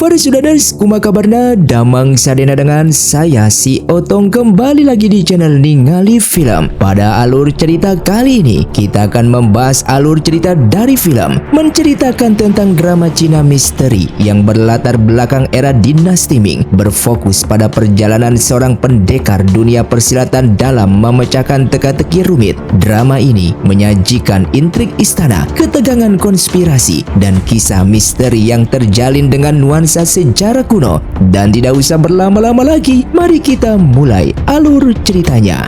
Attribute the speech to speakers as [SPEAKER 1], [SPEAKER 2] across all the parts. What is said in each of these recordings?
[SPEAKER 1] Para Sudaders, kumaha kabarna? Damang sadena dengan saya si Otong kembali lagi di channel Ningali Film. Pada alur cerita kali ini, kita akan membahas alur cerita dari film menceritakan tentang drama Cina misteri yang berlatar belakang era dinasti Ming, berfokus pada perjalanan seorang pendekar dunia persilatan dalam memecahkan teka-teki rumit. Drama ini menyajikan intrik istana, ketegangan konspirasi, dan kisah misteri yang terjalin dengan nuansa sejarah kuno. Dan tidak usah berlama-lama lagi, mari kita mulai alur ceritanya.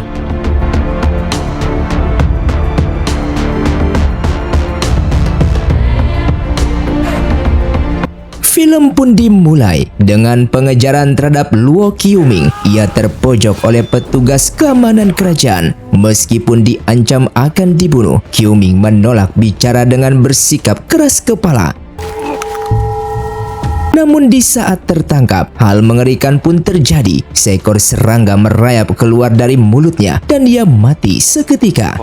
[SPEAKER 1] Film pun dimulai dengan pengejaran terhadap Luo Qiuming. Ia terpojok oleh petugas keamanan kerajaan. Meskipun diancam akan dibunuh, Qiuming menolak bicara dengan bersikap keras kepala. Namun di saat tertangkap, hal mengerikan pun terjadi. Seekor serangga merayap keluar dari mulutnya dan ia mati seketika.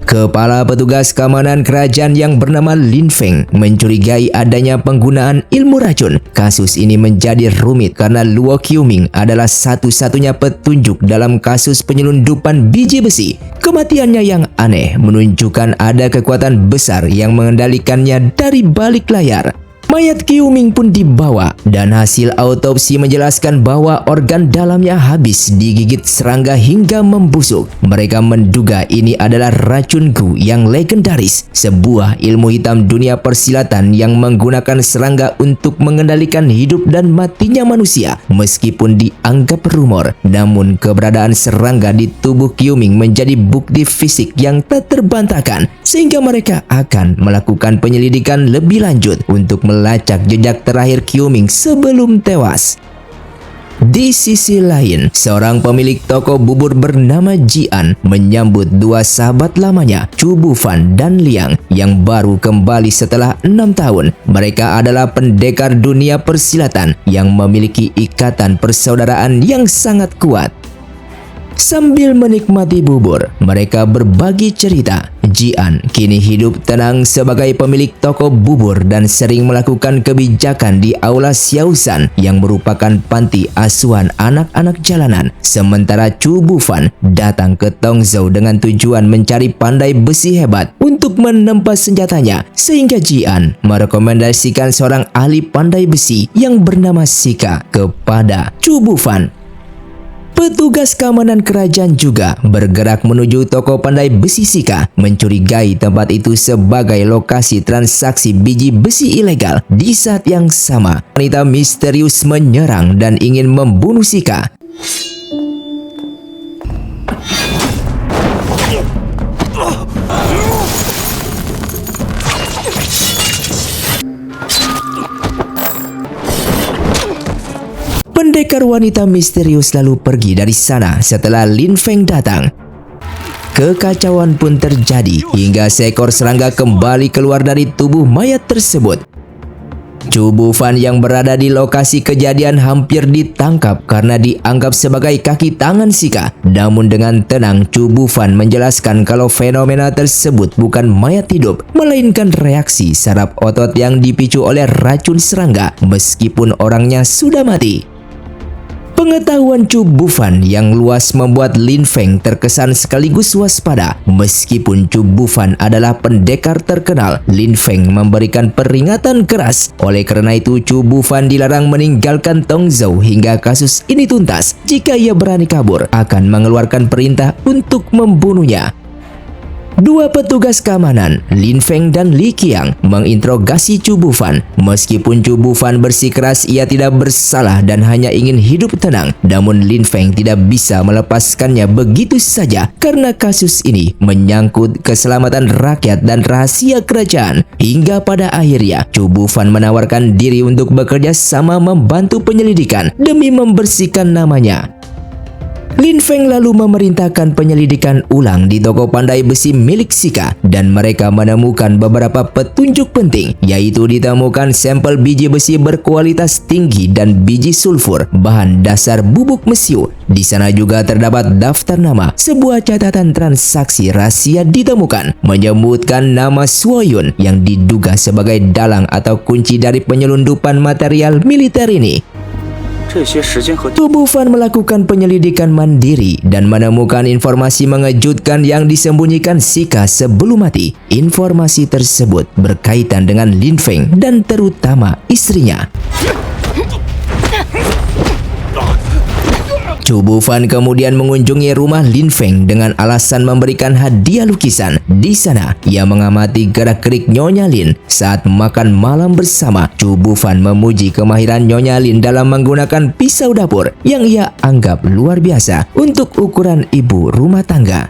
[SPEAKER 1] Kepala petugas keamanan kerajaan yang bernama Lin Feng mencurigai adanya penggunaan ilmu racun. Kasus ini menjadi rumit karena Luo Qiuming adalah satu-satunya petunjuk dalam kasus penyelundupan biji besi. Kematiannya yang aneh menunjukkan ada kekuatan besar yang mengendalikannya dari balik layar. Mayat Qiuming pun dibawa dan hasil autopsi menjelaskan bahwa organ dalamnya habis digigit serangga hingga membusuk. Mereka menduga ini adalah racun Gu yang legendaris, sebuah ilmu hitam dunia persilatan yang menggunakan serangga untuk mengendalikan hidup dan matinya manusia. Meskipun dianggap rumor, namun keberadaan serangga di tubuh Qiuming menjadi bukti fisik yang tak terbantahkan, sehingga mereka akan melakukan penyelidikan lebih lanjut untuk melacak jejak terakhir Qiuming sebelum tewas. Di sisi lain, seorang pemilik toko bubur bernama Jian menyambut dua sahabat lamanya, Chu Bufan dan Liang, yang baru kembali setelah 6 tahun. Mereka adalah pendekar dunia persilatan yang memiliki ikatan persaudaraan yang sangat kuat. Sambil menikmati bubur, mereka berbagi cerita. Jian kini hidup tenang sebagai pemilik toko bubur dan sering melakukan kebijakan di Aula Xiaoshan yang merupakan panti asuhan anak-anak jalanan. Sementara Chu Bufan datang ke Tongzhou dengan tujuan mencari pandai besi hebat untuk menempa senjatanya, sehingga Jian merekomendasikan seorang ahli pandai besi yang bernama Sika kepada Chu Bufan. Petugas keamanan kerajaan juga bergerak menuju toko pandai besi Sika, mencurigai tempat itu sebagai lokasi transaksi biji besi ilegal. Di saat yang sama, wanita misterius menyerang dan ingin membunuh Sika. Pendekar wanita misterius lalu pergi dari sana setelah Lin Feng datang. Kekacauan pun terjadi hingga seekor serangga kembali keluar dari tubuh mayat tersebut. Chu Bufan yang berada di lokasi kejadian hampir ditangkap karena dianggap sebagai kaki tangan Sika. Namun dengan tenang, Chu Bufan menjelaskan kalau fenomena tersebut bukan mayat hidup, melainkan reaksi saraf otot yang dipicu oleh racun serangga meskipun orangnya sudah mati. Pengetahuan Chu Bufan yang luas membuat Lin Feng terkesan sekaligus waspada. Meskipun Chu Bufan adalah pendekar terkenal, Lin Feng memberikan peringatan keras. Oleh karena itu, Chu Bufan dilarang meninggalkan Tongzhou hingga kasus ini tuntas. Jika ia berani kabur, akan mengeluarkan perintah untuk membunuhnya. Dua petugas keamanan, Lin Feng dan Li Qiang, menginterogasi Chu Bufan. Meskipun Chu Bufan bersikeras ia tidak bersalah dan hanya ingin hidup tenang, namun Lin Feng tidak bisa melepaskannya begitu saja karena kasus ini menyangkut keselamatan rakyat dan rahasia kerajaan. Hingga pada akhirnya, Chu Bufan menawarkan diri untuk bekerja sama membantu penyelidikan demi membersihkan namanya. Lin Feng lalu memerintahkan penyelidikan ulang di toko pandai besi milik Sika dan mereka menemukan beberapa petunjuk penting, yaitu ditemukan sampel biji besi berkualitas tinggi dan biji sulfur, bahan dasar bubuk mesiu. Di sana juga terdapat daftar nama. Sebuah catatan transaksi rahasia ditemukan menyebutkan nama Suoyun yang diduga sebagai dalang atau kunci dari penyelundupan material militer ini. Tubuh Fan melakukan penyelidikan mandiri dan menemukan informasi mengejutkan yang disembunyikan Sika sebelum mati. Informasi tersebut berkaitan dengan Lin Feng dan terutama istrinya. Chu Bufan kemudian mengunjungi rumah Lin Feng dengan alasan memberikan hadiah lukisan. Di sana, ia mengamati gerak-gerik Nyonya Lin saat makan malam bersama. Chu Bufan memuji kemahiran Nyonya Lin dalam menggunakan pisau dapur yang ia anggap luar biasa untuk ukuran ibu rumah tangga.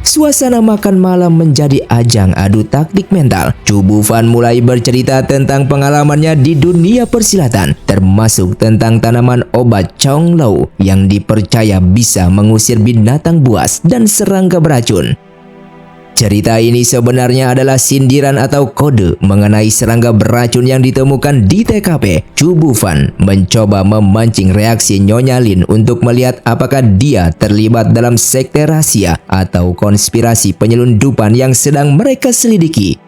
[SPEAKER 1] Suasana makan malam menjadi ajang adu taktik mental. Chu Bufan mulai bercerita tentang pengalamannya di dunia persilatan, termasuk tentang tanaman obat Chong Lau yang dipercaya bisa mengusir binatang buas dan serangga beracun. Cerita ini sebenarnya adalah sindiran atau kode mengenai serangga beracun yang ditemukan di TKP. Chu Bufan mencoba memancing reaksi Nyonya Lin untuk melihat apakah dia terlibat dalam sekte rahasia atau konspirasi penyelundupan yang sedang mereka selidiki.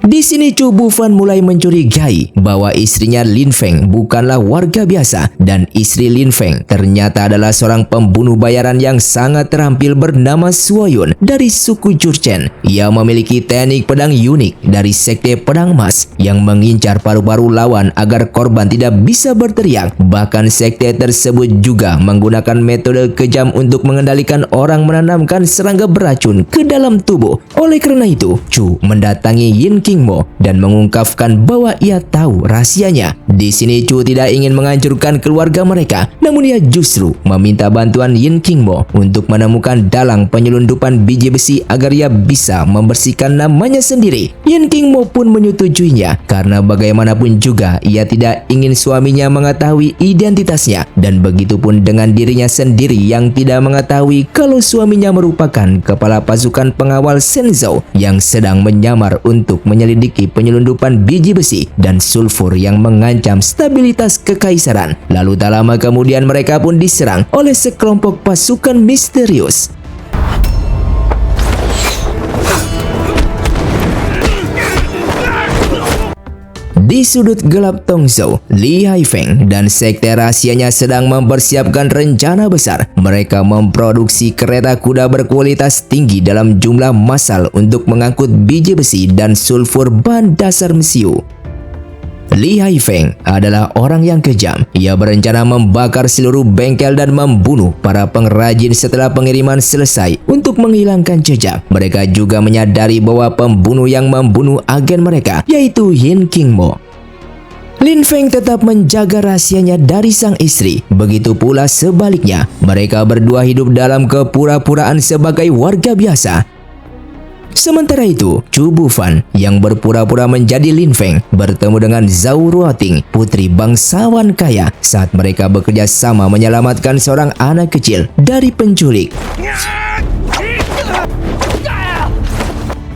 [SPEAKER 1] Di sini Chu Bufan mulai mencurigai bahwa istrinya Lin Feng bukanlah warga biasa dan istri Lin Feng ternyata adalah seorang pembunuh bayaran yang sangat terampil bernama Suoyun dari suku Jurchen. Ia memiliki teknik pedang unik dari sekte pedang emas yang mengincar paru-paru lawan agar korban tidak bisa berteriak. Bahkan sekte tersebut juga menggunakan metode kejam untuk mengendalikan orang menanamkan serangga beracun ke dalam tubuh. Oleh karena itu, Chu mendatangi Yin King Mo dan mengungkapkan bahwa ia tahu rahasianya. Di sini Chu tidak ingin menghancurkan keluarga mereka, namun ia justru meminta bantuan Yin King Mo untuk menemukan dalang penyelundupan biji besi agar ia bisa membersihkan namanya sendiri. Yin King Mo pun menyetujuinya karena bagaimanapun juga ia tidak ingin suaminya mengetahui identitasnya, dan begitupun dengan dirinya sendiri yang tidak mengetahui kalau suaminya merupakan kepala pasukan pengawal Shenzhou yang sedang menyamar untuk menyelidiki penyelundupan biji besi dan sulfur yang mengancam stabilitas kekaisaran. Lalu tak lama kemudian mereka pun diserang oleh sekelompok pasukan misterius. Di sudut gelap Tongzhou, Li Haifeng dan sekte rahasianya sedang mempersiapkan rencana besar. Mereka memproduksi kereta kuda berkualitas tinggi dalam jumlah massal untuk mengangkut biji besi dan sulfur bahan dasar mesiu. Li Haifeng adalah orang yang kejam. Ia berencana membakar seluruh bengkel dan membunuh para pengrajin setelah pengiriman selesai untuk menghilangkan jejak. Mereka juga menyadari bahwa pembunuh yang membunuh agen mereka yaitu Yin King Mo. Lin Feng tetap menjaga rahasianya dari sang istri. Begitu pula sebaliknya, mereka berdua hidup dalam kepura-puraan sebagai warga biasa. Sementara itu, Chu Bufan yang berpura-pura menjadi Lin Feng bertemu dengan Zhao Ruoting, putri bangsawan kaya, saat mereka bekerja sama menyelamatkan seorang anak kecil dari penculik.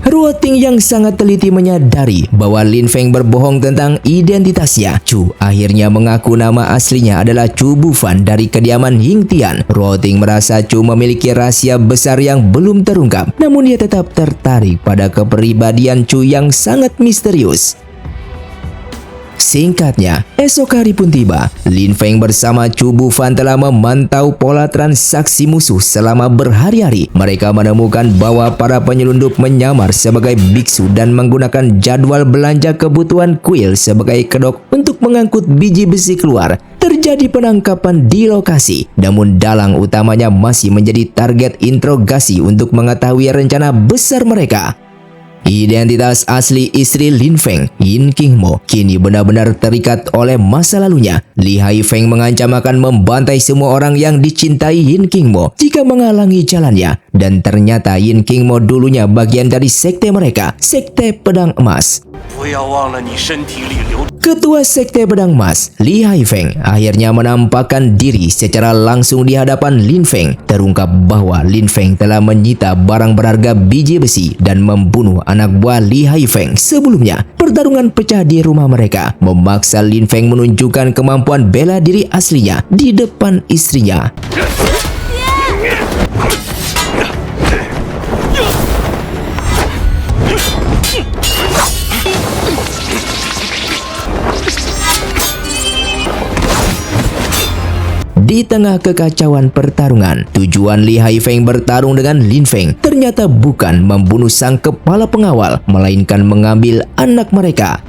[SPEAKER 1] Ruoting yang sangat teliti menyadari bahwa Lin Feng berbohong tentang identitasnya. Chu akhirnya mengaku nama aslinya adalah Chu Bufan dari kediaman Ying Tian. Ruoting merasa Chu memiliki rahasia besar yang belum terungkap, namun dia tetap tertarik pada kepribadian Chu yang sangat misterius. Singkatnya, esok hari pun tiba. Lin Feng bersama Chu Bufan telah memantau pola transaksi musuh selama berhari-hari. Mereka menemukan bahwa para penyelundup menyamar sebagai biksu dan menggunakan jadwal belanja kebutuhan kuil sebagai kedok untuk mengangkut biji besi keluar. Terjadi penangkapan di lokasi, namun dalang utamanya masih menjadi target interogasi untuk mengetahui rencana besar mereka. Identitas asli istri Lin Feng, Yin King Mo, kini benar-benar terikat oleh masa lalunya. Li Haifeng mengancam akan membantai semua orang yang dicintai Yin King Mo jika menghalangi jalannya. Dan ternyata Yin King Mo dulunya bagian dari sekte mereka, sekte pedang emas.
[SPEAKER 2] 不要忘了你身体里流。
[SPEAKER 1] Ketua Sekte Pedang Emas, Li Haifeng, akhirnya menampakkan diri secara langsung di hadapan Lin Feng. Terungkap bahwa Lin Feng telah menyita barang berharga biji besi dan membunuh anak buah Li Haifeng sebelumnya. Pertarungan pecah di rumah mereka, memaksa Lin Feng menunjukkan kemampuan bela diri aslinya di depan istrinya. Di tengah kekacauan pertarungan, tujuan Li Haifeng bertarung dengan Lin Feng ternyata bukan membunuh sang kepala pengawal, melainkan mengambil anak mereka.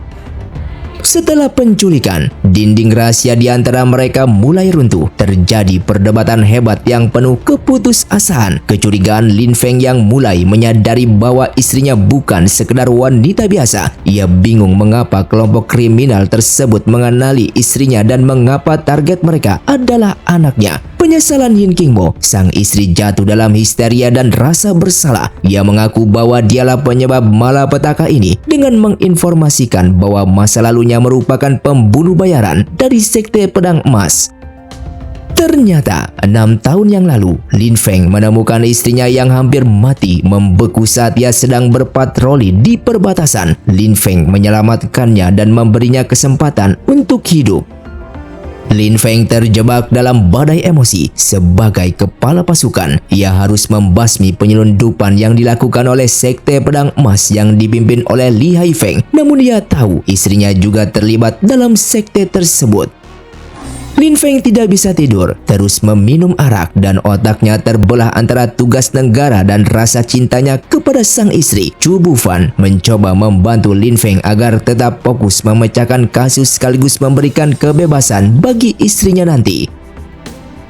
[SPEAKER 1] Setelah penculikan, dinding rahasia di antara mereka mulai runtuh. Terjadi perdebatan hebat yang penuh keputusasaan. Kecurigaan Lin Feng yang mulai menyadari bahwa istrinya bukan sekedar wanita biasa. Ia bingung mengapa kelompok kriminal tersebut mengenali istrinya dan mengapa target mereka adalah anaknya. Penyesalan Yin Qingmo, sang istri jatuh dalam histeria dan rasa bersalah. Ia mengaku bahwa dialah penyebab malapetaka ini dengan menginformasikan bahwa masa lalunya merupakan pembunuh bayaran dari Sekte Pedang Emas. Ternyata 6 tahun yang lalu, Lin Feng menemukan istrinya yang hampir mati membeku saat ia sedang berpatroli di perbatasan. Lin Feng menyelamatkannya dan memberinya kesempatan untuk hidup. Lin Feng terjebak dalam badai emosi. Sebagai kepala pasukan, ia harus membasmi penyelundupan yang dilakukan oleh Sekte Pedang Emas yang dipimpin oleh Li Haifeng. Namun dia tahu istrinya juga terlibat dalam sekte tersebut. Lin Feng tidak bisa tidur, terus meminum arak dan otaknya terbelah antara tugas negara dan rasa cintanya kepada sang istri. Chu Bufan mencoba membantu Lin Feng agar tetap fokus memecahkan kasus sekaligus memberikan kebebasan bagi istrinya nanti.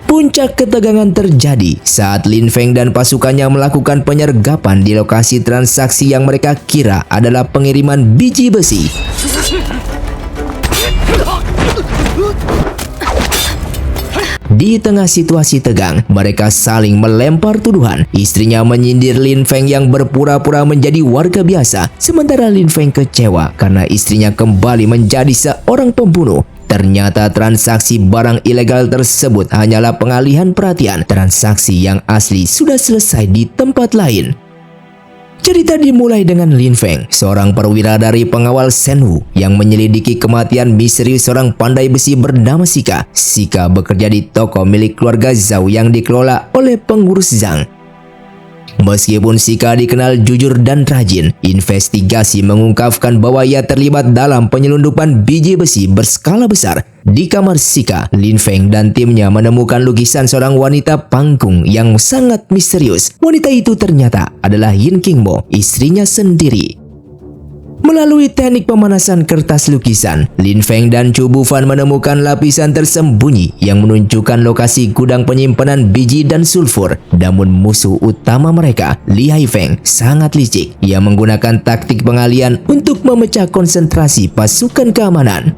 [SPEAKER 1] Puncak ketegangan terjadi saat Lin Feng dan pasukannya melakukan penyergapan di lokasi transaksi yang mereka kira adalah pengiriman biji besi. Di tengah situasi tegang, mereka saling melempar tuduhan. Istrinya menyindir Lin Feng yang berpura-pura menjadi warga biasa, sementara Lin Feng kecewa karena istrinya kembali menjadi seorang pembunuh. Ternyata transaksi barang ilegal tersebut hanyalah pengalihan perhatian. Transaksi yang asli sudah selesai di tempat lain. Cerita dimulai dengan Lin Feng, seorang perwira dari pengawal Shenhu yang menyelidiki kematian misterius seorang pandai besi bernama Sika. Sika bekerja di toko milik keluarga Zhao yang dikelola oleh pengurus Zhang. Meskipun Sika dikenal jujur dan rajin, investigasi mengungkapkan bahwa ia terlibat dalam penyelundupan biji besi berskala besar. Di kamar Sika, Lin Feng dan timnya menemukan lukisan seorang wanita panggung yang sangat misterius. Wanita itu ternyata adalah Yin Qingmo, istrinya sendiri. Melalui teknik pemanasan kertas lukisan, Lin Feng dan Chu Bufan menemukan lapisan tersembunyi yang menunjukkan lokasi gudang penyimpanan biji dan sulfur. Namun musuh utama mereka, Li Haifeng, sangat licik. Ia menggunakan taktik pengalian untuk memecah konsentrasi pasukan keamanan.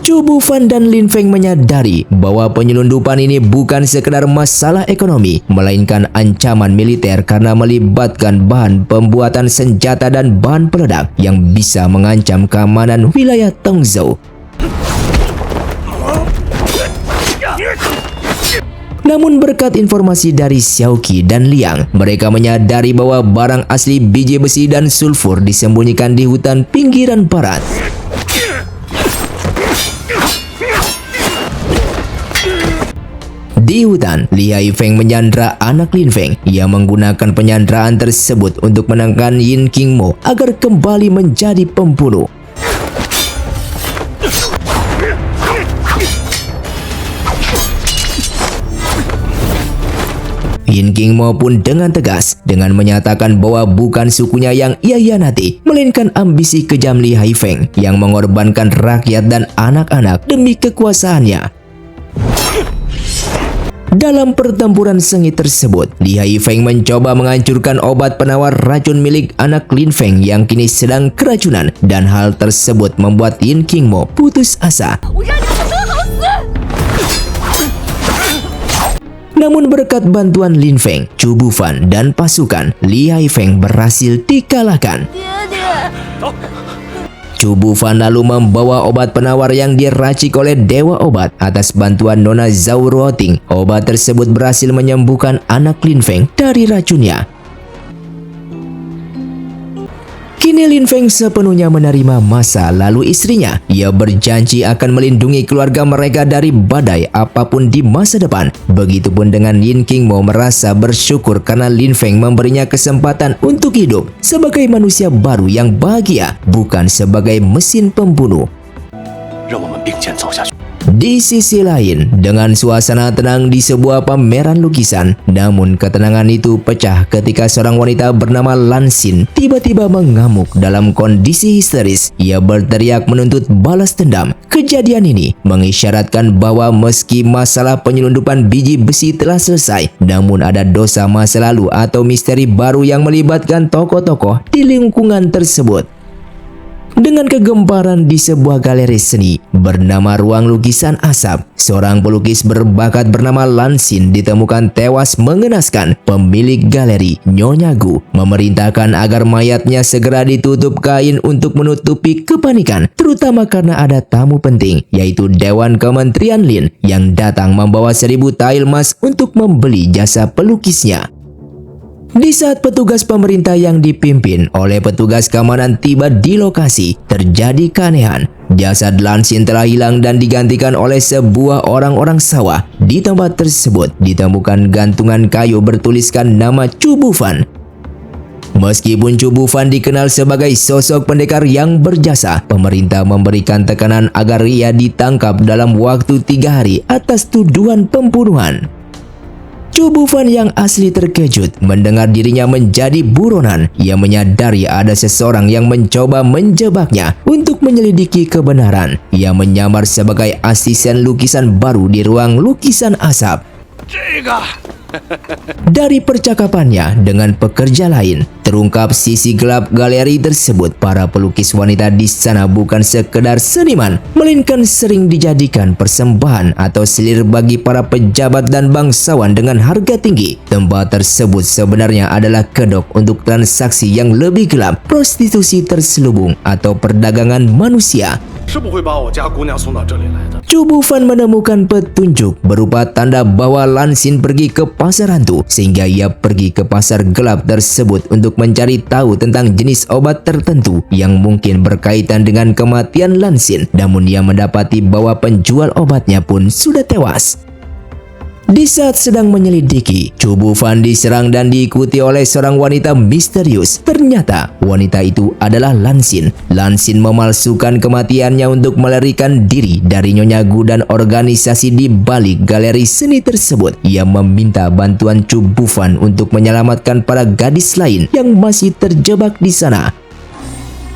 [SPEAKER 1] Chu Bufan dan Lin Feng menyadari bahwa penyelundupan ini bukan sekedar masalah ekonomi, melainkan ancaman militer karena melibatkan bahan pembuatan senjata dan bahan peledak yang bisa mengancam keamanan wilayah Tongzhou. Namun berkat informasi dari Xiaoqi dan Liang, mereka menyadari bahwa barang asli biji besi dan sulfur disembunyikan di hutan pinggiran barat. Di hutan, Li Haifeng menyandra anak Lin Feng. Ia menggunakan penyanderaan tersebut untuk menekan Yin Qingmo agar kembali menjadi pembunuh. Yin Qingmo pun dengan tegas dengan menyatakan bahwa bukan sukunya yang ia hianati, melainkan ambisi kejam Li Haifeng yang mengorbankan rakyat dan anak-anak demi kekuasaannya. Dalam pertempuran sengit tersebut, Li Haifeng mencoba menghancurkan obat penawar racun milik anak Lin Feng yang kini sedang keracunan, dan hal tersebut membuat Yin Qingmo putus asa. Namun berkat bantuan Lin Feng, Chu Bufan dan pasukan, Li Haifeng berhasil dikalahkan. Chu Bufan lalu membawa obat penawar yang diracik oleh Dewa Obat. Atas bantuan Nona Zhao Ruoting, obat tersebut berhasil menyembuhkan anak Lin Feng dari racunnya. Kini Lin Feng sepenuhnya menerima masa lalu istrinya. Ia berjanji akan melindungi keluarga mereka dari badai apapun di masa depan. Begitupun dengan Lin Qingmo merasa bersyukur karena Lin Feng memberinya kesempatan untuk hidup sebagai manusia baru yang bahagia, bukan sebagai mesin pembunuh.
[SPEAKER 2] 让我们并肩走下去。
[SPEAKER 1] Di sisi lain, dengan suasana tenang di sebuah pameran lukisan, namun ketenangan itu pecah ketika seorang wanita bernama Lan Xin tiba-tiba mengamuk dalam kondisi histeris. Ia berteriak menuntut balas dendam. Kejadian ini mengisyaratkan bahwa meski masalah penyelundupan biji besi telah selesai, namun ada dosa masa lalu atau misteri baru yang melibatkan tokoh-tokoh di lingkungan tersebut. Dengan kegemparan di sebuah galeri seni bernama Ruang Lukisan Asap, seorang pelukis berbakat bernama Lan Xin ditemukan tewas mengenaskan. Pemilik galeri, Nyonya Gu, memerintahkan agar mayatnya segera ditutup kain untuk menutupi kepanikan, terutama karena ada tamu penting, yaitu Dewan Kementerian Lin yang datang membawa 1000 tael emas untuk membeli jasa pelukisnya. Di saat petugas pemerintah yang dipimpin oleh petugas keamanan tiba di lokasi, terjadi keanehan. Jasad Lan Xin telah hilang dan digantikan oleh sebuah orang-orang sawah. Di tempat tersebut ditemukan gantungan kayu bertuliskan nama Chu Bufan. Meskipun Chu Bufan dikenal sebagai sosok pendekar yang berjasa, pemerintah memberikan tekanan agar ia ditangkap dalam waktu 3 hari atas tuduhan pembunuhan. Chu Bufan yang asli terkejut mendengar dirinya menjadi buronan. Ia menyadari ada seseorang yang mencoba menjebaknya untuk menyelidiki kebenaran. Ia menyamar sebagai asisten lukisan baru di Ruang Lukisan Asap.
[SPEAKER 2] 这个
[SPEAKER 1] Dari percakapannya dengan pekerja lain, terungkap sisi gelap galeri tersebut. Para pelukis wanita di sana bukan sekedar seniman, melainkan sering dijadikan persembahan atau selir bagi para pejabat dan bangsawan dengan harga tinggi. Tempat tersebut sebenarnya adalah kedok untuk transaksi yang lebih gelap, prostitusi terselubung, atau perdagangan manusia.
[SPEAKER 2] 是不会把我家姑娘送到这里来的。
[SPEAKER 1] Chu Bufan menemukan petunjuk berupa tanda bahwa Lan Xin pergi ke pasar hantu, sehingga ia pergi ke pasar gelap tersebut untuk mencari tahu tentang jenis obat tertentu yang mungkin berkaitan dengan kematian Lan Xin. Namun ia mendapati bahwa penjual obatnya pun sudah tewas. Di saat sedang menyelidiki, Chu Bufan diserang dan diikuti oleh seorang wanita misterius. Ternyata wanita itu adalah Lan Xin. Lan Xin memalsukan kematiannya untuk melarikan diri dari Nyonya Gu dan organisasi di balik galeri seni tersebut. Ia meminta bantuan Chu Bufan untuk menyelamatkan para gadis lain yang masih terjebak di sana.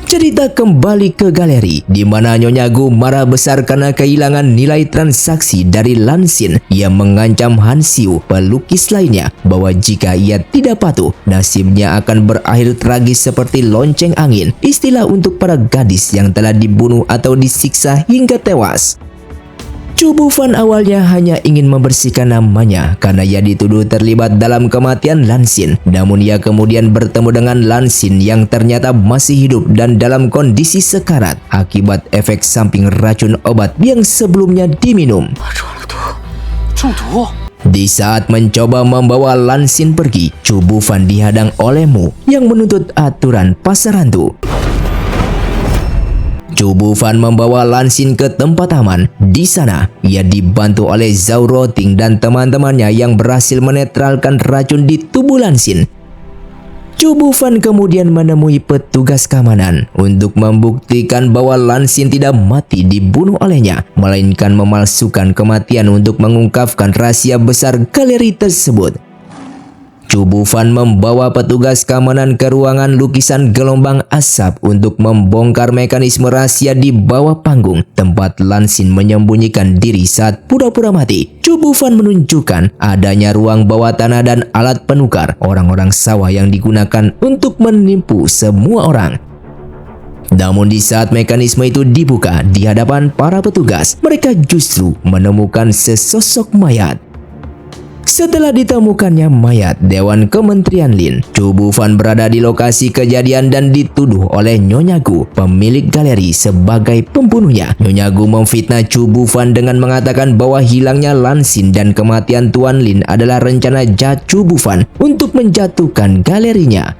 [SPEAKER 1] Cerita kembali ke galeri, di mana Nyonya Gu marah besar karena kehilangan nilai transaksi dari Lan Xin. Ia mengancam Han Xiu, pelukis lainnya, bahwa jika ia tidak patuh, nasibnya akan berakhir tragis seperti lonceng angin. Istilah untuk para gadis yang telah dibunuh atau disiksa hingga tewas. Chu Bufan awalnya hanya ingin membersihkan namanya karena ia dituduh terlibat dalam kematian Lan Xin. Namun ia kemudian bertemu dengan Lan Xin yang ternyata masih hidup dan dalam kondisi sekarat akibat efek samping racun obat yang sebelumnya diminum.
[SPEAKER 2] 中毒。
[SPEAKER 1] Di saat mencoba membawa Lan Xin pergi, Chu Bufan dihadang oleh Mu yang menuntut aturan pasar hantu. Chu Bufan membawa Lan Xin ke tempat aman. Di sana, ia dibantu oleh Zhao Ruoting dan teman-temannya yang berhasil menetralkan racun di tubuh Lan Xin. Chu Bufan kemudian menemui petugas keamanan untuk membuktikan bahwa Lan Xin tidak mati dibunuh olehnya, melainkan memalsukan kematian untuk mengungkapkan rahasia besar galeri tersebut. Chu Bufan membawa petugas keamanan ke ruangan lukisan gelombang asap untuk membongkar mekanisme rahasia di bawah panggung, tempat Lan Xin menyembunyikan diri saat pura-pura mati. Chu Bufan menunjukkan adanya ruang bawah tanah dan alat penukar orang-orang sawah yang digunakan untuk menipu semua orang. Namun di saat mekanisme itu dibuka di hadapan para petugas, mereka justru menemukan sesosok mayat. Setelah ditemukannya mayat Dewan Kementerian Lin, Chu Bufan berada di lokasi kejadian dan dituduh oleh Nyonya Gu, pemilik galeri, sebagai pembunuhnya. Nyonya Gu memfitnah Chu Bufan dengan mengatakan bahwa hilangnya Lan Xin dan kematian Tuan Lin adalah rencana jahat Chu Bufan untuk menjatuhkan galerinya.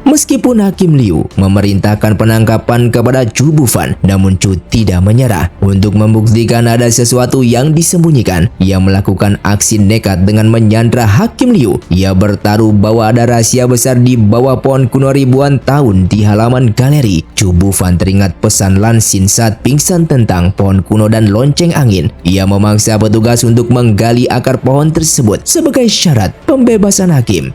[SPEAKER 1] Meskipun Hakim Liu memerintahkan penangkapan kepada Chu Bufan, namun Chu tidak menyerah. Untuk membuktikan ada sesuatu yang disembunyikan, ia melakukan aksi nekat dengan menyandra Hakim Liu. Ia bertaruh bahwa ada rahasia besar di bawah pohon kuno ribuan tahun di halaman galeri. Chu Bufan teringat pesan Lan Xin saat pingsan tentang pohon kuno dan lonceng angin. Ia memaksa petugas untuk menggali akar pohon tersebut sebagai syarat pembebasan Hakim.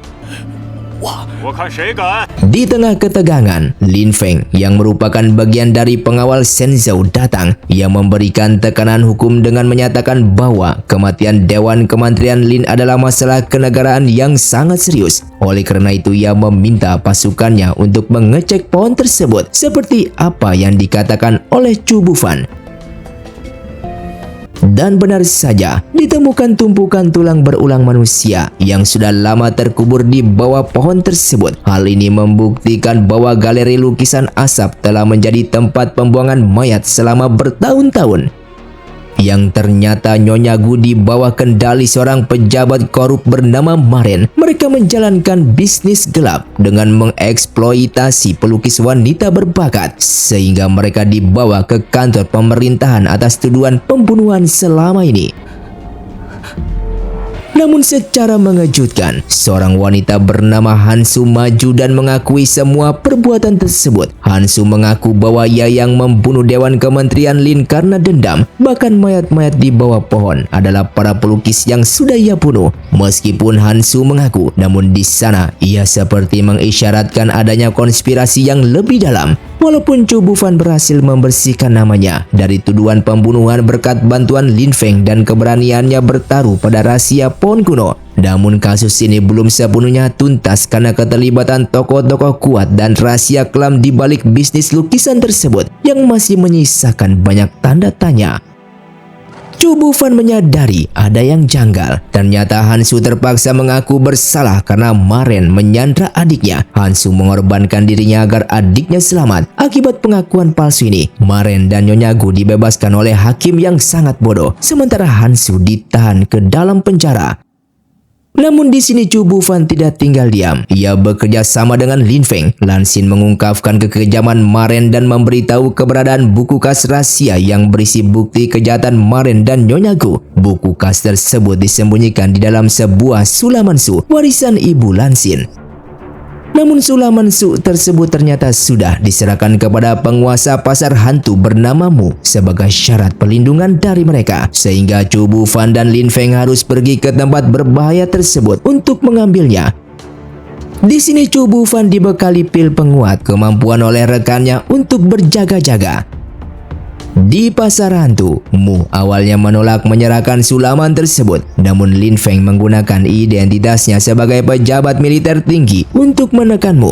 [SPEAKER 1] Di tengah ketegangan, Lin Feng yang merupakan bagian dari pengawal Shenzhou datang. Ia memberikan tekanan hukum dengan menyatakan bahwa kematian Dewan Kementerian Lin adalah masalah kenegaraan yang sangat serius. Oleh karena itu, ia meminta pasukannya untuk mengecek pohon tersebut seperti apa yang dikatakan oleh Chu Bufan. Dan benar saja, ditemukan tumpukan tulang berulang manusia yang sudah lama terkubur di bawah pohon tersebut. Hal ini membuktikan bahwa galeri lukisan asap telah menjadi tempat pembuangan mayat selama bertahun-tahun. Yang ternyata Nyonya Gu di bawah kendali seorang pejabat korup bernama Maren. Mereka menjalankan bisnis gelap dengan mengeksploitasi pelukis wanita berbakat, sehingga mereka dibawa ke kantor pemerintahan atas tuduhan pembunuhan selama ini. Namun secara mengejutkan, seorang wanita bernama Hansu maju dan mengakui semua perbuatan tersebut. Hansu mengaku bahwa ia yang membunuh Dewan Kementerian Lin karena dendam. Bahkan mayat-mayat di bawah pohon adalah para pelukis yang sudah ia bunuh. Meskipun Hansu mengaku, namun di sana ia seperti mengisyaratkan adanya konspirasi yang lebih dalam. Walaupun Chu Bufan berhasil membersihkan namanya dari tuduhan pembunuhan berkat bantuan Lin Feng dan keberaniannya bertaruh pada rahasia pohon kuno, namun kasus ini belum sepenuhnya tuntas karena keterlibatan tokoh-tokoh kuat dan rahasia kelam di balik bisnis lukisan tersebut yang masih menyisakan banyak tanda tanya. Chu Bufan menyadari ada yang janggal. Ternyata Hansu terpaksa mengaku bersalah karena Maren menyandra adiknya. Hansu mengorbankan dirinya agar adiknya selamat. Akibat pengakuan palsu ini, Maren dan Nyonya Gu dibebaskan oleh hakim yang sangat bodoh, sementara Hansu ditahan ke dalam penjara. Namun di sini Chu Bufan tidak tinggal diam. Ia bekerja sama dengan Lin Feng. Lan Xin mengungkapkan kekejaman Maren dan memberitahu keberadaan buku kas rahasia yang berisi bukti kejahatan Maren dan Nyonya Gu. Buku kas tersebut disembunyikan di dalam sebuah sulaman su, warisan ibu Lan Xin. Namun sulaman su tersebut ternyata sudah diserahkan kepada penguasa pasar hantu bernama Mu sebagai syarat perlindungan dari mereka, sehingga Chu Bufan dan Lin Feng harus pergi ke tempat berbahaya tersebut untuk mengambilnya. Di sini Chu Bufan dibekali pil penguat kemampuan oleh rekannya untuk berjaga-jaga. Di pasar hantu, Mu awalnya menolak menyerahkan sulaman tersebut, namun Lin Feng menggunakan identitasnya sebagai pejabat militer tinggi untuk menekan Mu.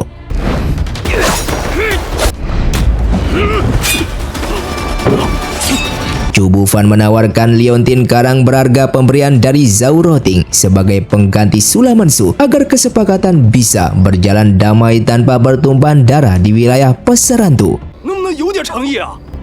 [SPEAKER 1] Chu Bufan menawarkan liontin karang berharga pemberian dari Zhao Roting sebagai pengganti sulaman su agar kesepakatan bisa berjalan damai tanpa bertumpahan darah di wilayah pasar hantu.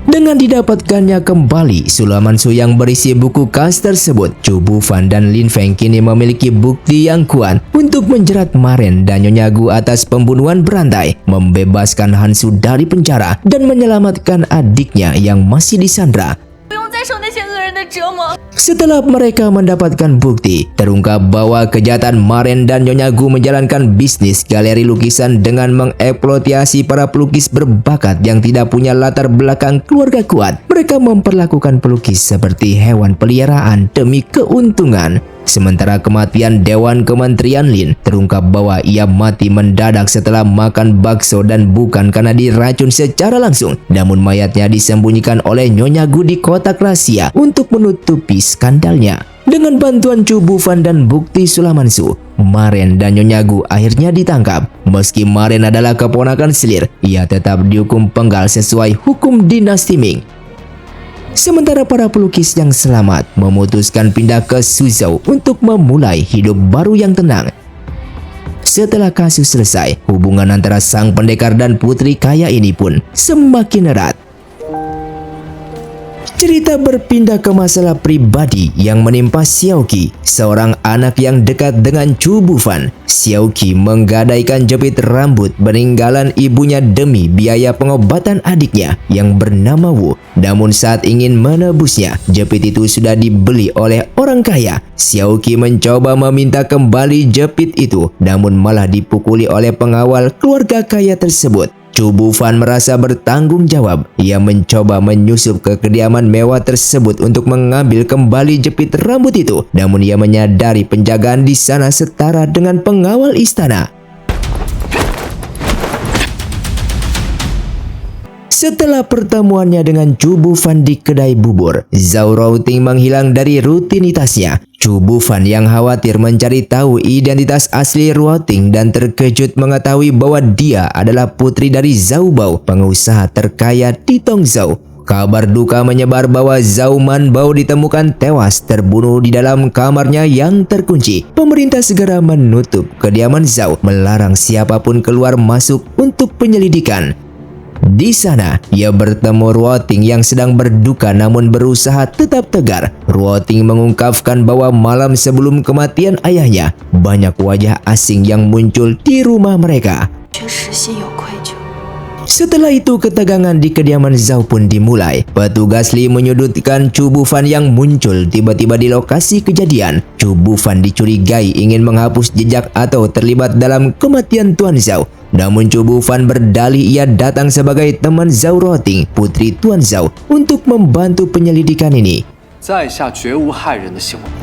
[SPEAKER 1] Dengan didapatkannya kembali sulaman su yang berisi buku kas tersebut, Chu Bufan dan Lin Feng kini memiliki bukti yang kuat untuk menjerat Maren dan Nyonya Gu atas pembunuhan berantai, membebaskan Hansu dari penjara, dan menyelamatkan adiknya yang masih disandra. Setelah mereka mendapatkan bukti, terungkap bahwa kejahatan Maren dan Nyonya Gu menjalankan bisnis galeri lukisan dengan mengeksploitasi para pelukis berbakat yang tidak punya latar belakang keluarga kuat. Mereka memperlakukan pelukis seperti hewan peliharaan demi keuntungan. Sementara kematian Dewan Kementerian Lin terungkap bahwa ia mati mendadak setelah makan bakso dan bukan karena diracun secara langsung, namun mayatnya disembunyikan oleh Nyonya Gu di kotak rahasia untuk menutupi skandalnya. Dengan bantuan Chu Bufan dan bukti sulaman su, Maren dan Nyonya Gu akhirnya ditangkap. Meski Maren adalah keponakan selir, ia tetap dihukum penggal sesuai hukum dinasti Ming. Sementara para pelukis yang selamat memutuskan pindah ke Suzhou untuk memulai hidup baru yang tenang. Setelah kasus selesai, hubungan antara sang pendekar dan putri kaya ini pun semakin erat. Cerita berpindah ke masalah pribadi yang menimpa Xiaoqi, seorang anak yang dekat dengan Chu Bufan. Xiaoqi menggadaikan jepit rambut peninggalan ibunya demi biaya pengobatan adiknya yang bernama Wu. Namun saat ingin menebusnya, jepit itu sudah dibeli oleh orang kaya. Xiaoqi mencoba meminta kembali jepit itu, namun malah dipukuli oleh pengawal keluarga kaya tersebut. Chu Bufan merasa bertanggung jawab. Ia mencoba menyusup ke kediaman mewah tersebut untuk mengambil kembali jepit rambut itu. Namun ia menyadari penjagaan di sana setara dengan pengawal istana. Setelah pertemuannya dengan Chu Bufan di kedai bubur, Zhao Routing menghilang dari rutinitasnya. Chu Bufan yang khawatir mencari tahu identitas asli Routing dan terkejut mengetahui bahwa dia adalah putri dari Zhao Bao, pengusaha terkaya di Tongzhou. Kabar duka menyebar bahwa Zhao Manbao ditemukan tewas terbunuh di dalam kamarnya yang terkunci. Pemerintah segera menutup kediaman Zhao, melarang siapapun keluar masuk untuk penyelidikan. Di sana, ia bertemu Routing yang sedang berduka namun berusaha tetap tegar. Routing mengungkapkan bahwa malam sebelum kematian ayahnya, banyak wajah asing yang muncul di rumah mereka. Setelah itu, ketegangan di kediaman Zhao pun dimulai. Petugas Li menyudutkan Chu Bufan yang muncul tiba-tiba di lokasi kejadian. Chu Bufan dicurigai ingin menghapus jejak atau terlibat dalam kematian Tuan Zhao. Namun Chu Bufan berdalih ia datang sebagai teman Zhao Routing, putri Tuan Zhao, untuk membantu penyelidikan ini.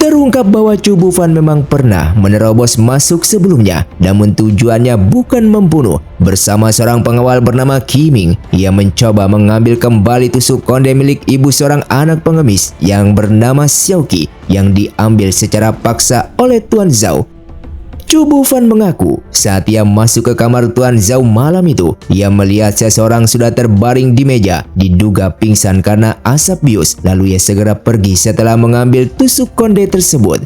[SPEAKER 1] Terungkap bahwa Chu Bufan memang pernah menerobos masuk sebelumnya, namun tujuannya bukan membunuh. Bersama seorang pengawal bernama Qiming, ia mencoba mengambil kembali tusuk konde milik ibu seorang anak pengemis yang bernama Xiaoqi yang diambil secara paksa oleh Tuan Zhao. Chu Bufan mengaku saat ia masuk ke kamar Tuan Zhao malam itu, ia melihat seseorang sudah terbaring di meja, diduga pingsan karena asap bius. Lalu ia segera pergi setelah mengambil tusuk konde tersebut.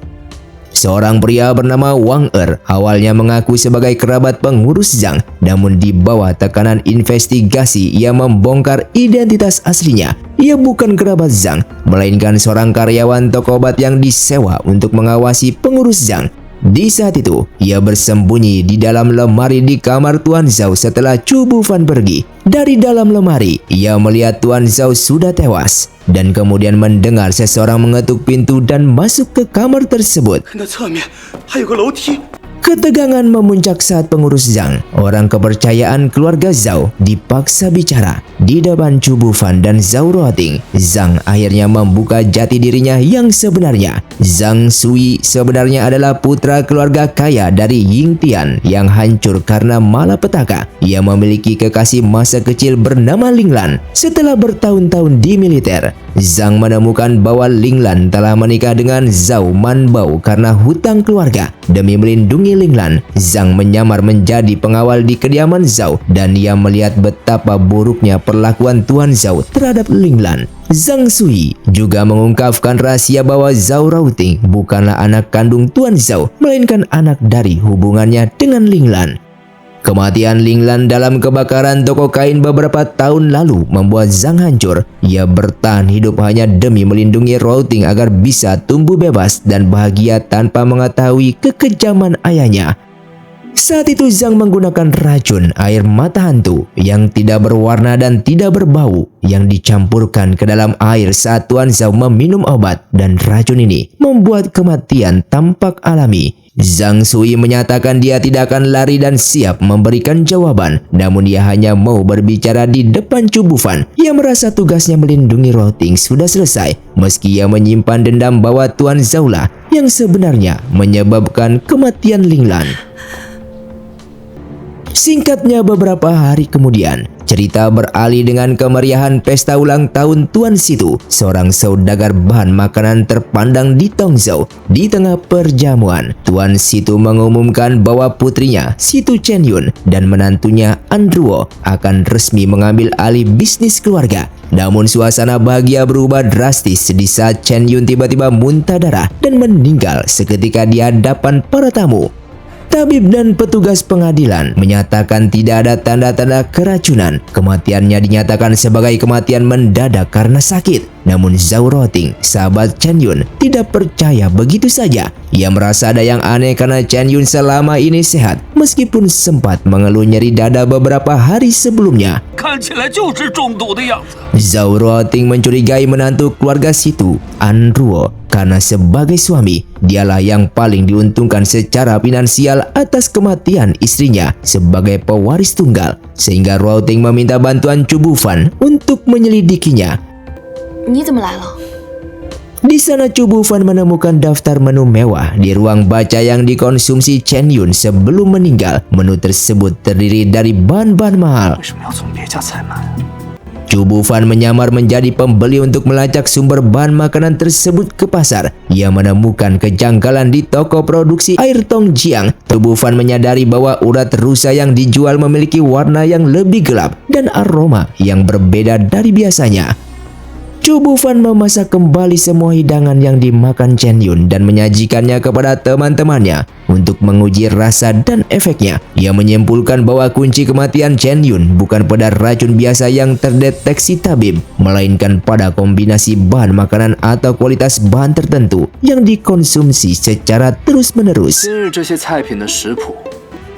[SPEAKER 1] Seorang pria bernama Wang Er awalnya mengaku sebagai kerabat pengurus Zhang, namun di bawah tekanan investigasi ia membongkar identitas aslinya. Ia bukan kerabat Zhang, melainkan seorang karyawan toko obat yang disewa untuk mengawasi pengurus Zhang. Di saat itu, ia bersembunyi di dalam lemari di kamar Tuan Zhao setelah Chu Bufan pergi. Dari dalam lemari, ia melihat Tuan Zhao sudah tewas dan kemudian mendengar seseorang mengetuk pintu dan masuk ke kamar tersebut. Ketegangan memuncak saat pengurus Zhang, orang kepercayaan keluarga Zhao, dipaksa bicara di depan Chu Bufan dan Zhao Routing. Zhang akhirnya membuka jati dirinya yang sebenarnya. Zhang Sui sebenarnya adalah putra keluarga kaya dari Yingtian yang hancur karena malapetaka. Ia memiliki kekasih masa kecil bernama Linglan. Setelah bertahun-tahun di militer, Zhang menemukan bahwa Linglan telah menikah dengan Zhao Manbao karena hutang keluarga. Demi melindungi Linglan, Zhang menyamar menjadi pengawal di kediaman Zhao dan ia melihat betapa buruknya perlakuan Tuan Zhao terhadap Linglan. Zhang Sui juga mengungkapkan rahasia bahwa Zhao Routing bukanlah anak kandung Tuan Zhao, melainkan anak dari hubungannya dengan Linglan. Kematian Linglan dalam kebakaran toko kain beberapa tahun lalu membuat Zhang hancur. Ia bertahan hidup hanya demi melindungi Routing agar bisa tumbuh bebas dan bahagia tanpa mengetahui kekejaman ayahnya. Saat itu Zhang menggunakan racun air mata hantu yang tidak berwarna dan tidak berbau yang dicampurkan ke dalam air saat Tuan Zhao meminum obat, dan racun ini membuat kematian tampak alami. Zhang Sui menyatakan dia tidak akan lari dan siap memberikan jawaban, namun ia hanya mau berbicara di depan Chu Bufan. Ia merasa tugasnya melindungi Routing sudah selesai, meski ia menyimpan dendam bahwa Tuan Zhao lah yang sebenarnya menyebabkan kematian Linglan. Singkatnya, beberapa hari kemudian, Cerita beralih dengan kemeriahan pesta ulang tahun Tuan Situ, seorang saudagar bahan makanan terpandang di Tongzhou. Di tengah perjamuan, Tuan Situ mengumumkan bahwa putrinya, Situ Chen Yun, dan menantunya Andruo akan resmi mengambil alih bisnis keluarga. Namun suasana bahagia berubah drastis di saat Chen Yun tiba-tiba muntah darah dan meninggal seketika di hadapan para tamu. Tabib dan petugas pengadilan menyatakan tidak ada tanda-tanda keracunan. Kematiannya dinyatakan sebagai kematian mendadak karena sakit. Namun Zhao Roting, sahabat Chen Yun, tidak percaya begitu saja. Ia merasa ada yang aneh karena Chen Yun selama ini sehat, meskipun sempat mengeluh nyeri dada beberapa hari sebelumnya.
[SPEAKER 2] 看起来就是中毒的样子。
[SPEAKER 1] Zhao Roting mencurigai menantu keluarga Situ, Andruo, karena sebagai suami, dialah yang paling diuntungkan secara finansial atas kematian istrinya sebagai pewaris tunggal, sehingga Roting meminta bantuan Chu Bufan untuk menyelidikinya.
[SPEAKER 3] 你怎么来了？
[SPEAKER 1] Di sana Chu Bufan menemukan daftar menu mewah di ruang baca yang dikonsumsi Chen Yun sebelum meninggal. Menu tersebut terdiri dari bahan-bahan mahal.
[SPEAKER 2] 为什么要从别家采买？
[SPEAKER 1] Chu Bufan menyamar menjadi pembeli untuk melacak sumber bahan makanan tersebut ke pasar. Ia menemukan kejanggalan di toko produksi air Tongjiang. Chu Bufan menyadari bahwa urat rusa yang dijual memiliki warna yang lebih gelap dan aroma yang berbeda dari biasanya. Chu Bufan memasak kembali semua hidangan yang dimakan Chen Yun dan menyajikannya kepada teman-temannya untuk menguji rasa dan efeknya. Ia menyimpulkan bahwa kunci kematian Chen Yun bukan pada racun biasa yang terdeteksi tabib, melainkan pada kombinasi bahan makanan atau kualitas bahan tertentu yang dikonsumsi secara terus-menerus.
[SPEAKER 2] 今日这些菜品的食谱，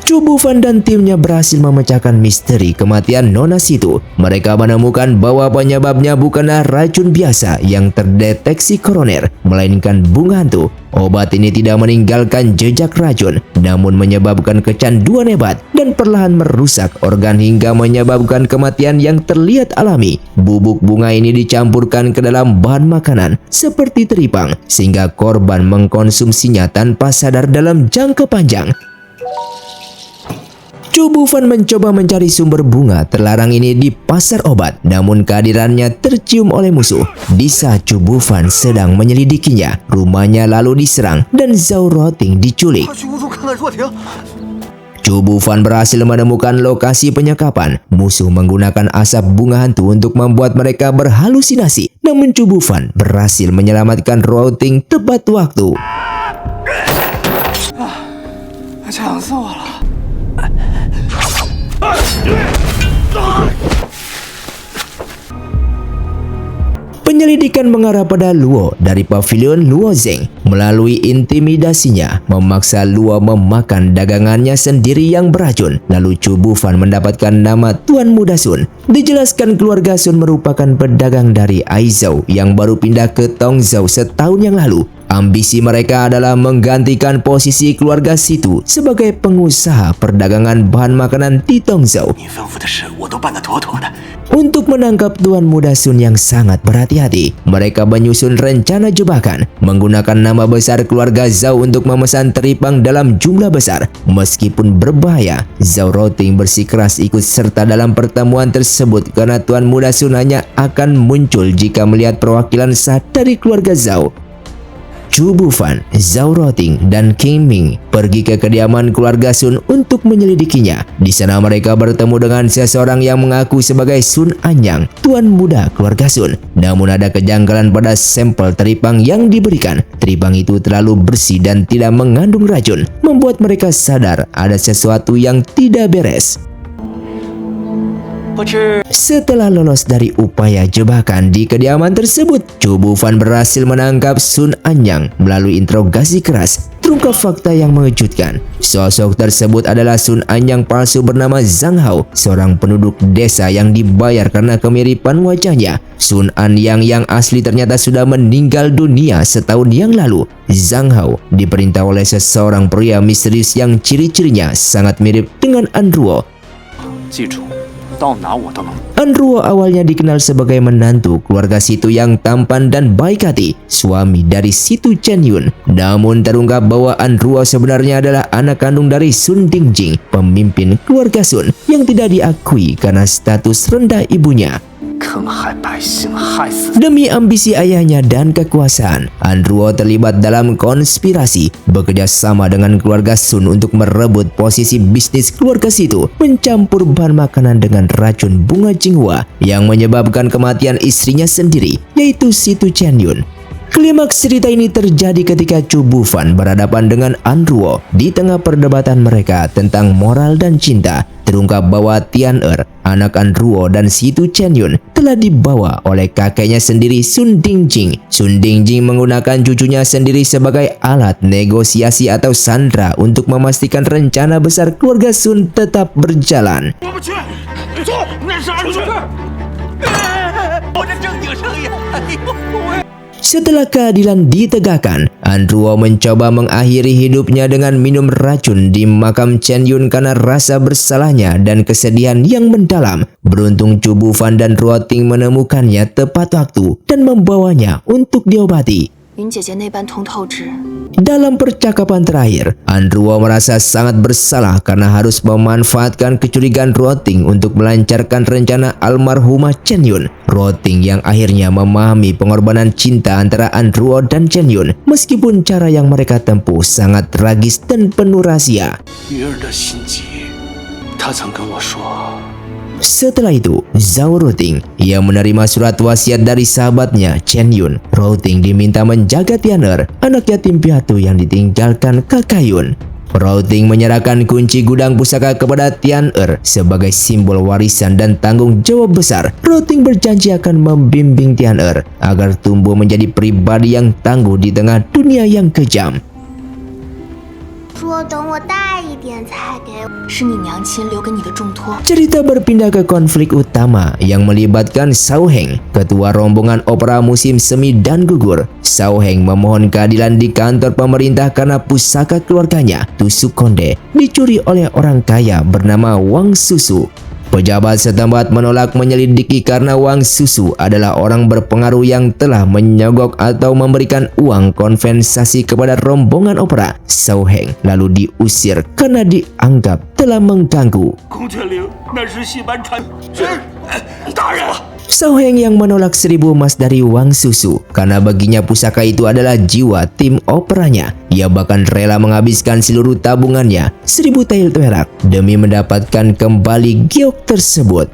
[SPEAKER 1] Chu Bufan dan timnya berhasil memecahkan misteri kematian Nona Situ. Mereka menemukan bahwa penyebabnya bukanlah racun biasa yang terdeteksi koroner, melainkan bunga hantu. Obat ini tidak meninggalkan jejak racun, namun menyebabkan kecanduan hebat dan perlahan merusak organ hingga menyebabkan kematian yang terlihat alami. Bubuk bunga ini dicampurkan ke dalam bahan makanan seperti teripang, sehingga korban mengkonsumsinya tanpa sadar dalam jangka panjang. Chu Bufan mencoba mencari sumber bunga terlarang ini di pasar obat, namun kehadirannya tercium oleh musuh. Di saat Chu Bufan sedang menyelidikinya, rumahnya lalu diserang dan Zhao Roting diculik.
[SPEAKER 2] 快去屋中看看若婷。
[SPEAKER 1] Chu Bufan berhasil menemukan lokasi penyekapan. Musuh menggunakan asap bunga hantu untuk membuat mereka berhalusinasi, namun Chu Bufan berhasil menyelamatkan Roting tepat waktu.
[SPEAKER 2] 呛死我了！
[SPEAKER 1] Penyelidikan mengarah pada Luo dari pavilion Luo Zeng. Melalui intimidasinya, memaksa Luo memakan dagangannya sendiri yang beracun. Lalu Chu Bufan mendapatkan nama Tuan Muda Sun. Dijelaskan keluarga Sun merupakan pedagang dari Aizhou yang baru pindah ke Tongzhou setahun yang lalu. Ambisi mereka adalah menggantikan posisi keluarga Situ sebagai pengusaha perdagangan bahan makanan di Tongzhou.
[SPEAKER 2] 你吩咐的事我都办得妥妥的。
[SPEAKER 1] Untuk menangkap Tuan Muda Sun yang sangat berhati-hati, mereka menyusun rencana jebakan, menggunakan nama besar keluarga Zhao untuk memesan teripang dalam jumlah besar. Meskipun berbahaya, Zhao Roting bersikeras ikut serta dalam pertemuan tersebut karena Tuan Muda Sun hanya akan muncul jika melihat perwakilan sah dari keluarga Zhao. Chu Bufan, Zhao Roting, dan King Ming pergi ke kediaman keluarga Sun untuk menyelidikinya. Di sana mereka bertemu dengan seseorang yang mengaku sebagai Sun Anyang, tuan muda keluarga Sun. Namun ada kejanggalan pada sampel teripang yang diberikan. Teripang itu terlalu bersih dan tidak mengandung racun, membuat mereka sadar ada sesuatu yang tidak beres. Setelah lolos dari upaya jebakan di kediaman tersebut, Chu Bufan berhasil menangkap Sun Anyang melalui interogasi keras. Terungkap fakta yang mengejutkan. Sosok tersebut adalah Sun Anyang palsu bernama Zhang Hao, seorang penduduk desa yang dibayar karena kemiripan wajahnya. Sun Anyang yang asli ternyata sudah meninggal dunia setahun yang lalu. Zhang Hao diperintah oleh seseorang pria misterius yang ciri-cirinya sangat mirip dengan Andruo.
[SPEAKER 2] 记住，到哪我都能。
[SPEAKER 1] Anruo awalnya dikenal sebagai menantu keluarga Situ yang tampan dan baik hati, suami dari Situ Chen-yun. Namun terungkap bahwa Anruo sebenarnya adalah anak kandung dari Sun Dingjing, pemimpin keluarga Sun yang tidak diakui karena status rendah ibunya.
[SPEAKER 2] 坑害百姓，害死
[SPEAKER 1] Demi ambisi ayahnya dan kekuasaan, Anruo terlibat dalam konspirasi, bekerja sama dengan keluarga Sun untuk merebut posisi bisnis keluarga Situ, mencampur bahan makanan dengan racun bunga Jinghua yang menyebabkan kematian istrinya sendiri, yaitu Situ Chen-yun. Klimaks cerita ini terjadi ketika Chu Bufan berhadapan dengan Anruo. Di tengah perdebatan mereka tentang moral dan cinta, terungkap bahwa Tian-er, anak Anruo dan Situ Chen-yun, telah dibawa oleh kakeknya sendiri Sun Dingjing. Sun Dingjing menggunakan cucunya sendiri sebagai alat negosiasi atau sandera untuk memastikan rencana besar keluarga Sun tetap berjalan.
[SPEAKER 2] 我不去，走，那是二去。我这正经生意，哎呦喂！
[SPEAKER 1] Setelah keadilan ditegakkan, Anruo mencoba mengakhiri hidupnya dengan minum racun di makam Chen-yun karena rasa bersalahnya dan kesedihan yang mendalam. Beruntung Chu Bufan dan Ruo Ting menemukannya tepat waktu dan membawanya untuk diobati.
[SPEAKER 3] 您姐姐那般通透之，
[SPEAKER 1] Dalam percakapan terakhir, Anruo merasa sangat bersalah karena harus memanfaatkan kecurigaan Ruo Ting untuk melancarkan rencana almarhumah Chen-yun. Ruo Ting yang akhirnya memahami pengorbanan cinta antara Anruo dan Chen-yun, meskipun cara yang mereka tempuh sangat tragis dan penuh rahasia.
[SPEAKER 2] 女儿的心急，她曾跟我说，
[SPEAKER 1] Setelah itu, Zhao Ruting yang menerima surat wasiat dari sahabatnya Chen-yun. Ruting diminta menjaga Tian-er, anak yatim piatu yang ditinggalkan kakak Yun. Ruting menyerahkan kunci gudang pusaka kepada Tian-er sebagai simbol warisan dan tanggung jawab besar. Ruting berjanji akan membimbing Tian-er agar tumbuh menjadi pribadi yang tangguh di tengah dunia yang kejam.
[SPEAKER 4] 说等我大一点才给我。
[SPEAKER 3] 是你娘亲留给你的重托。
[SPEAKER 1] Cerita berpindah ke konflik utama yang melibatkan Sao Heng, ketua rombongan opera musim semi dan gugur. Sao Heng memohon keadilan di kantor pemerintah karena pusaka keluarganya, tusuk konde, dicuri oleh orang kaya bernama Wang Susu. Pejabat setempat menolak menyelidiki karena Wang Susu adalah orang berpengaruh yang telah menyogok atau memberikan uang kompensasi kepada rombongan opera. Sao Heng lalu diusir karena dianggap telah mengganggu.
[SPEAKER 2] 孔雀翎那是戏班传，是大人。
[SPEAKER 1] Sao Heng yang menolak 1000 emas dari Wang Susu karena baginya pusaka itu adalah jiwa tim operanya. Ia bahkan rela menghabiskan seluruh tabungannya, 1000 tael perak, demi mendapatkan kembali giok tersebut.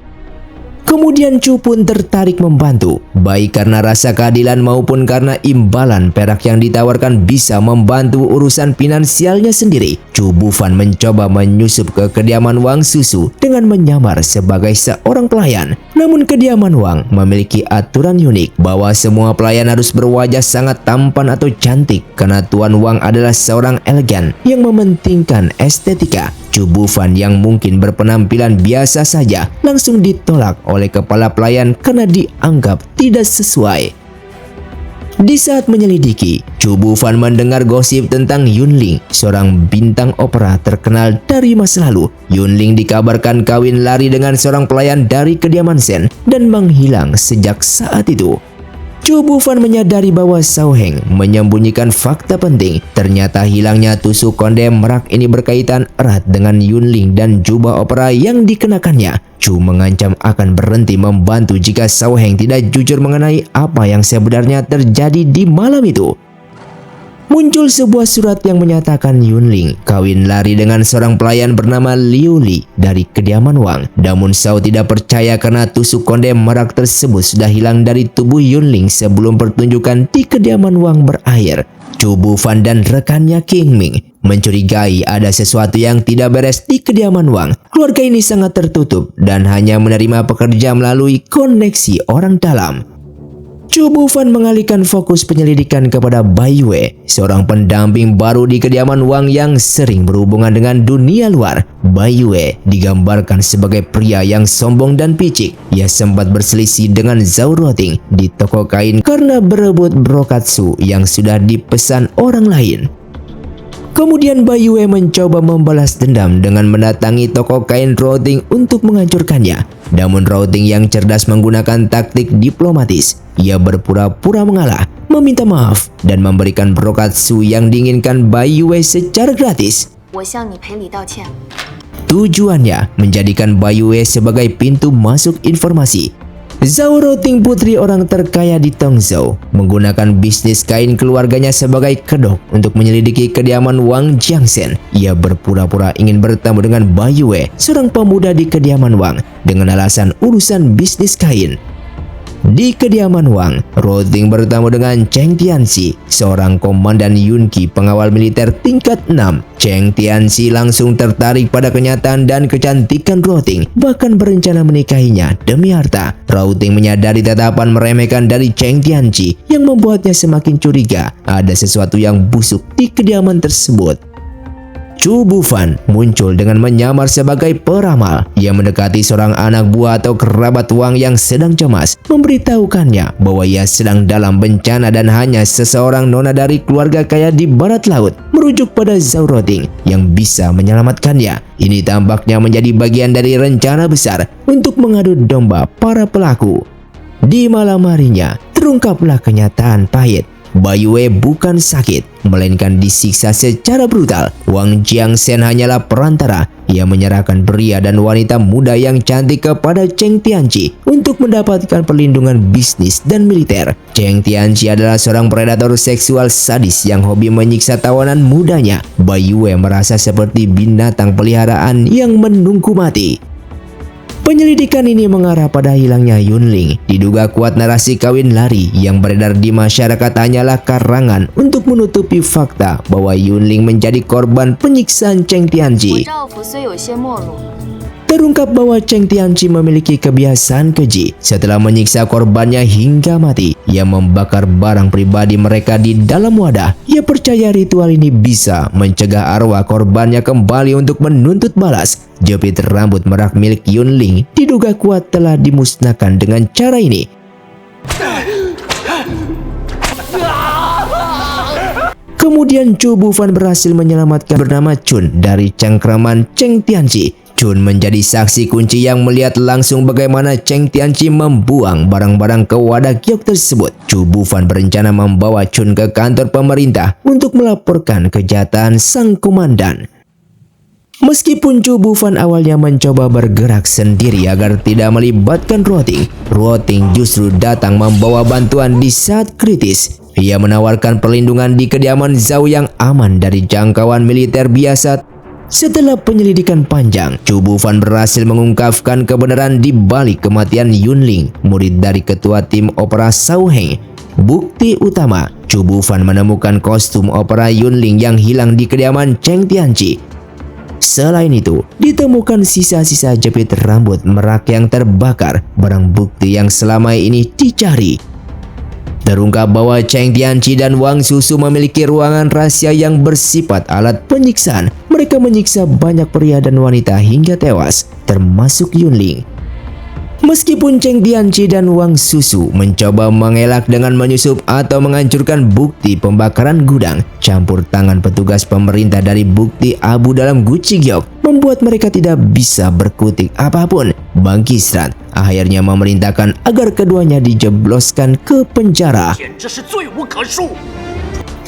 [SPEAKER 1] Kemudian Chu pun tertarik membantu, baik karena rasa keadilan maupun karena imbalan perak yang ditawarkan bisa membantu urusan finansialnya sendiri. Chu Bufan mencoba menyusup ke kediaman Wang Susu dengan menyamar sebagai seorang pelayan. Namun kediaman Wang memiliki aturan unik bahwa semua pelayan harus berwajah sangat tampan atau cantik karena Tuan Wang adalah seorang elegan yang mementingkan estetika. Chu Bufan yang mungkin berpenampilan biasa saja langsung ditolak oleh kepala pelayan karena dianggap tidak sesuai. Di saat menyelidiki, Chu Bufan mendengar gosip tentang Yunling, seorang bintang opera terkenal dari masa lalu. Yunling dikabarkan kawin lari dengan seorang pelayan dari kediaman Shen dan menghilang sejak saat itu. Chu Bufan menyadari bahwa Sao Heng menyembunyikan fakta penting. Ternyata hilangnya tusuk konde merak ini berkaitan erat dengan Yunling dan jubah opera yang dikenakannya. Chu mengancam akan berhenti membantu jika Sao Heng tidak jujur mengenai apa yang sebenarnya terjadi di malam itu. Muncul sebuah surat yang menyatakan Yunling kawin lari dengan seorang pelayan bernama Liu Li dari kediaman Wang. Namun Sao tidak percaya karena tusuk konde merak tersebut sudah hilang dari tubuh Yunling sebelum pertunjukan di kediaman Wang berakhir. Chu Bufan dan rekannya King Ming mencurigai ada sesuatu yang tidak beres di kediaman Wang. Keluarga ini sangat tertutup dan hanya menerima pekerja melalui koneksi orang dalam. Chu Bufan mengalihkan fokus penyelidikan kepada Bai Yue, seorang pendamping baru di kediaman Wang yang sering berhubungan dengan dunia luar. Bai Yue digambarkan sebagai pria yang sombong dan picik. Ia sempat berselisih dengan Zhao Ruting di toko kain karena berebut brokatsu yang sudah dipesan orang lain. Kemudian Bai Yue mencoba membalas dendam dengan mendatangi toko kain Routing untuk menghancurkannya. Namun Routing yang cerdas menggunakan taktik diplomatis. Ia berpura-pura mengalah, meminta maaf, dan memberikan brokat Su yang diinginkan Bai Yue secara gratis.
[SPEAKER 3] 我向你赔礼道歉。
[SPEAKER 1] Tujuannya menjadikan Bai Yue sebagai pintu masuk informasi. Zhao Routing, putri orang terkaya di Tongzhou, menggunakan bisnis kain keluarganya sebagai kedok untuk menyelidiki kediaman Wang Jiangsen. Ia berpura-pura ingin bertemu dengan Bai Yue, seorang pemuda di kediaman Wang, dengan alasan urusan bisnis kain. Di kediaman Wang, Routing bertemu dengan Cheng Tianxi, seorang komandan Yunqi pengawal militer tingkat 6. Cheng Tianxi langsung tertarik pada kenyataan dan kecantikan Routing, bahkan berencana menikahinya demi harta. Routing menyadari tatapan meremehkan dari Cheng Tianxi yang membuatnya semakin curiga ada sesuatu yang busuk di kediaman tersebut. Chu Bufan muncul dengan menyamar sebagai peramal. Ia mendekati seorang anak buah atau kerabat Wang yang sedang cemas, memberitahukannya bahwa ia sedang dalam bencana dan hanya seseorang nona dari keluarga kaya di barat laut merujuk pada Zhao Routing yang bisa menyelamatkannya. Ini tampaknya menjadi bagian dari rencana besar untuk mengadu domba para pelaku. Di malam harinya, terungkaplah kenyataan pahit. Bai Yue bukan sakit, melainkan disiksa secara brutal. Wang Jiangsen hanyalah perantara. Ia menyerahkan pria dan wanita muda yang cantik kepada Cheng Tianxi untuk mendapatkan perlindungan bisnis dan militer. Cheng Tianxi adalah seorang predator seksual sadis yang hobi menyiksa tawanan mudanya. Bai Yue merasa seperti binatang peliharaan yang menunggu mati. Penyelidikan ini mengarah pada hilangnya Yunling. Diduga kuat narasi kawin lari yang beredar di masyarakat hanyalah karangan untuk menutupi fakta bahwa Yunling menjadi korban penyiksaan Cheng
[SPEAKER 3] 我
[SPEAKER 1] Tianxi.
[SPEAKER 3] 丈夫虽有些没落，
[SPEAKER 1] Terungkap bahwa Cheng Tianxi memiliki kebiasaan keji. Setelah menyiksa korbannya hingga mati, ia membakar barang pribadi mereka di dalam wadah. Ia percaya ritual ini bisa mencegah arwah korbannya kembali untuk menuntut balas. Jepit rambut merak milik Yunling diduga kuat telah dimusnahkan dengan cara ini. Kemudian Chu Bufan berhasil menyelamatkan bernama Chun dari cengkraman Cheng Tianxi. Chun menjadi saksi kunci yang melihat langsung bagaimana Cheng Tianxi membuang barang-barang ke wadah giok tersebut. Chu Bufan berencana membawa Chun ke kantor pemerintah untuk melaporkan kejahatan sang komandan. Meskipun Chu Bufan awalnya mencoba bergerak sendiri agar tidak melibatkan Routing justru datang membawa bantuan di saat kritis. Ia menawarkan perlindungan di kediaman Zhao yang aman dari jangkauan militer biasa. Setelah penyelidikan panjang, Chu Bufan berhasil mengungkapkan kebenaran di balik kematian Yunling, murid dari ketua tim opera Shao Heng. Bukti utama, Chu Bufan menemukan kostum opera Yunling yang hilang di kediaman Cheng Tianxi. Selain itu, ditemukan sisa-sisa jepit rambut merak yang terbakar, barang bukti yang selama ini dicari. Terungkap bahwa Cheng Tianxi dan Wang Susu memiliki ruangan rahasia yang bersifat alat penyiksaan. Mereka menyiksa banyak pria dan wanita hingga tewas, termasuk Yunling. Meskipun Cheng Tianxi dan Wang Susu mencoba mengelak dengan menyusup atau menghancurkan bukti pembakaran gudang, campur tangan petugas pemerintah dari bukti abu dalam guci giok membuat mereka tidak bisa berkutik apapun. Bang Kisran akhirnya memerintahkan agar keduanya dijebloskan ke penjara.
[SPEAKER 2] 简直是罪无可恕！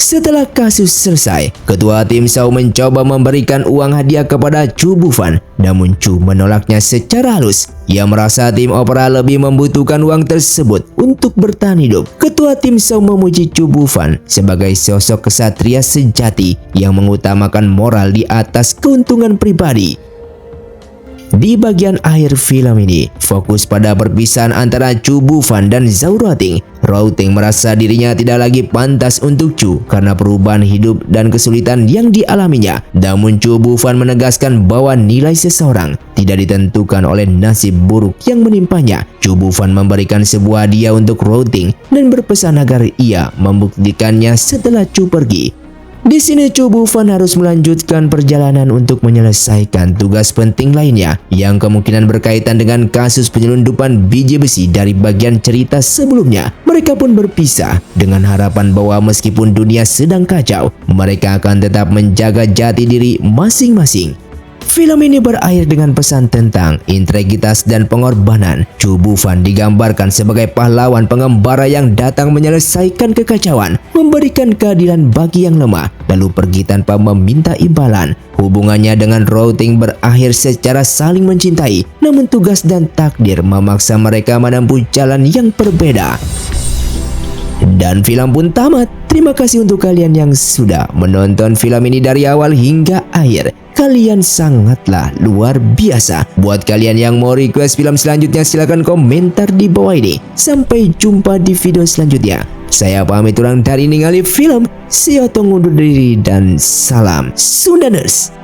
[SPEAKER 1] Setelah kasus selesai, ketua tim Shao mencoba memberikan uang hadiah kepada Chu Bufan, namun Chu menolaknya secara halus. Ia merasa tim opera lebih membutuhkan uang tersebut untuk bertahan hidup. Ketua tim Shao memuji Chu Bufan sebagai sosok kesatria sejati yang mengutamakan moral di atas keuntungan pribadi. Di bagian akhir film ini, fokus pada perpisahan antara Chu Bufan dan Zhao Routing. Routing merasa dirinya tidak lagi pantas untuk Chu karena perubahan hidup dan kesulitan yang dialaminya. Namun Chu Bufan menegaskan bahwa nilai seseorang tidak ditentukan oleh nasib buruk yang menimpanya. Chu Bufan memberikan sebuah hadiah untuk Routing dan berpesan agar ia membuktikannya setelah Chu pergi. Di sini Cho Bufan harus melanjutkan perjalanan untuk menyelesaikan tugas penting lainnya yang kemungkinan berkaitan dengan kasus penyelundupan biji besi dari bagian cerita sebelumnya. Mereka pun berpisah dengan harapan bahwa meskipun dunia sedang kacau, mereka akan tetap menjaga jati diri masing-masing. Film ini berakhir dengan pesan tentang integritas dan pengorbanan. Cho Bufan digambarkan sebagai pahlawan pengembara yang datang menyelesaikan kekacauan, memberikan keadilan bagi yang lemah, lalu pergi tanpa meminta imbalan. Hubungannya dengan Rou-Ting berakhir secara saling mencintai, namun tugas dan takdir memaksa mereka menempuh jalan yang berbeda. Dan film pun tamat. Terima kasih untuk kalian yang sudah menonton film ini dari awal hingga akhir. Kalian sangatlah luar biasa. Buat kalian yang mau request film selanjutnya, silahkan komentar di bawah ini. Sampai jumpa di video selanjutnya. Saya pamit urang dari ningali film. Sioto ngundur diri dan salam Sundaners.